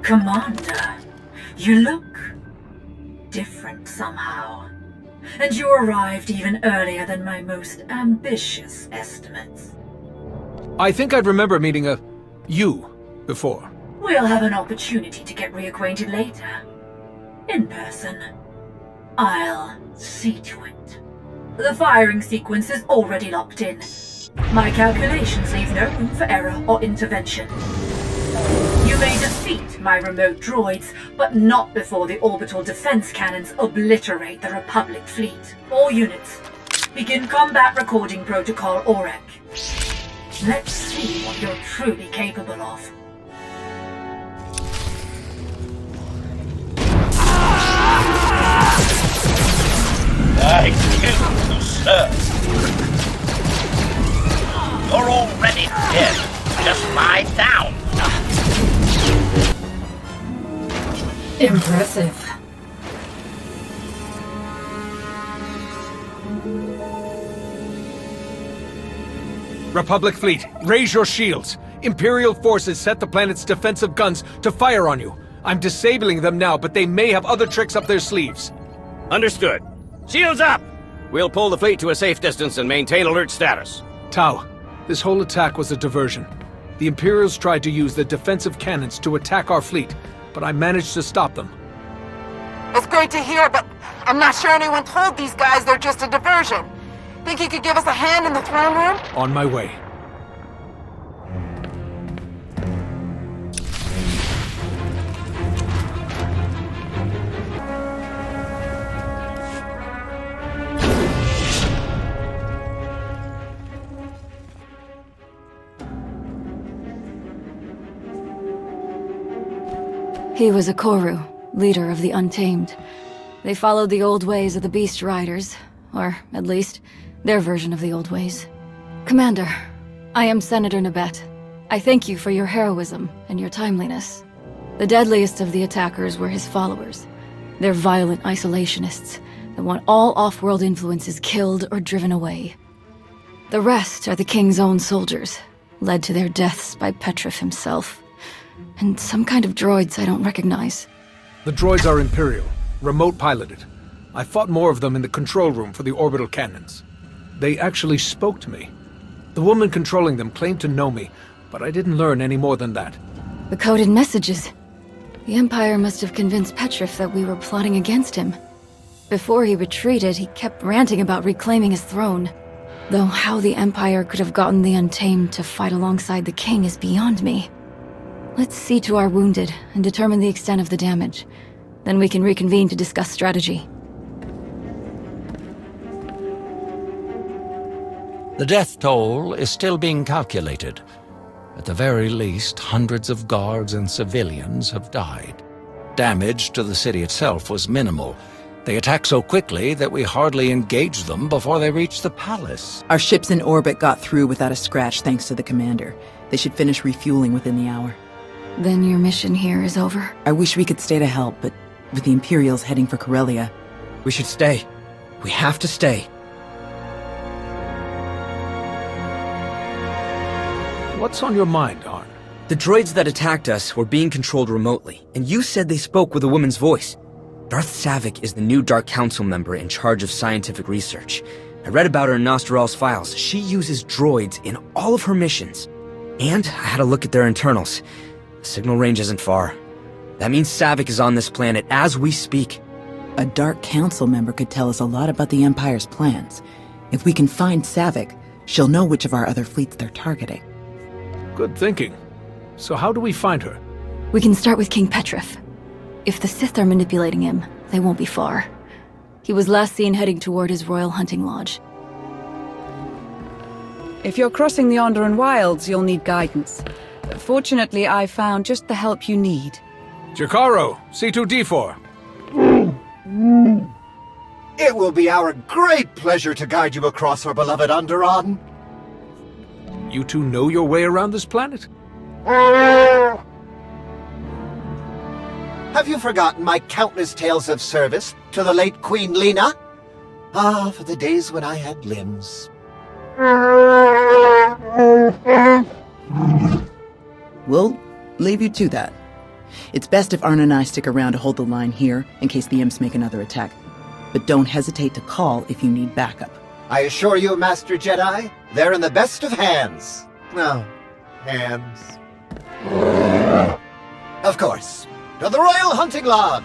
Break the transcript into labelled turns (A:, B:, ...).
A: Commander, you look different somehow. And you arrived even earlier than my most ambitious estimates.
B: I think I'd remember meeting you before.
A: We'll have an opportunity to get reacquainted later. In person. I'll see to it. The firing sequence is already locked in. My calculations leave no room for error or intervention. You may defeat my remote droids, but not before the orbital defense cannons obliterate the Republic fleet. All units, begin combat recording protocol OREC. Let's see what you're truly capable of.
C: I killed you, sir. You're already dead. Just lie down.
A: Impressive.
B: Republic fleet, raise your shields. Imperial forces set the planet's defensive guns to fire on you. I'm disabling them now, but they may have other tricks up their sleeves.
D: Understood. Shields up! We'll pull the fleet to a safe distance and maintain alert status.
B: Tau, this whole attack was a diversion. The Imperials tried to use the defensive cannons to attack our fleet, but I managed to stop them.
E: It's great to hear, but I'm not sure anyone told these guys they're just a diversion. Think you could give us a hand in the throne room?
B: On my way.
F: He was a Koru, leader of the Untamed. They followed the old ways of the Beast Riders, or, at least, their version of the old ways. Commander, I am Senator Nebet. I thank you for your heroism and your timeliness. The deadliest of the attackers were his followers. They're violent isolationists that want all off-world influences killed or driven away. The rest are the King's own soldiers, led to their deaths by Petrif himself. And some kind of droids I don't recognize.
B: The droids are Imperial, remote-piloted. I fought more of them in the control room for the orbital cannons. They actually spoke to me. The woman controlling them claimed to know me, but I didn't learn any more than that.
F: The coded messages. The Empire must have convinced Petrif that we were plotting against him. Before he retreated, he kept ranting about reclaiming his throne. Though how the Empire could have gotten the Untamed to fight alongside the King is beyond me. Let's see to our wounded and determine the extent of the damage. Then we can reconvene to discuss strategy.
G: The death toll is still being calculated. At the very least, hundreds of guards and civilians have died. Damage to the city itself was minimal. They attacked so quickly that we hardly engaged them before they reached the palace.
H: Our ships in orbit got through without a scratch thanks to the commander. They should finish refueling within the hour.
F: Then your mission here is over?
H: I wish we could stay to help, but with the Imperials heading for Corellia...
I: We should stay. We have to stay.
B: What's on your mind, Arn?
I: The droids that attacked us were being controlled remotely, and you said they spoke with a woman's voice. Darth Savik is the new Dark Council member in charge of scientific research. I read about her in Nostral's files. She uses droids in all of her missions. And I had a look at their internals. The signal range isn't far. That means Savik is on this planet as we speak.
H: A Dark Council member could tell us a lot about the Empire's plans. If we can find Savik, she'll know which of our other fleets they're targeting.
B: Good thinking. So how do we find her?
F: We can start with King Petrif. If the Sith are manipulating him, they won't be far. He was last seen heading toward his royal hunting lodge.
J: If you're crossing the Onderon wilds, you'll need guidance. Fortunately, I found just the help you need.
B: Jakarro, C2-D4.
K: It will be our great pleasure to guide you across our beloved Onderon.
B: You two know your way around this planet?
K: Have you forgotten my countless tales of service to the late Queen Lena? Ah, for the days when I had limbs.
H: We'll leave you to that. It's best if Arna and I stick around to hold the line here in case the imps make another attack. But don't hesitate to call if you need backup.
K: I assure you, Master Jedi, they're in the best of hands. No, hands. Of course. To the Royal Hunting Lodge!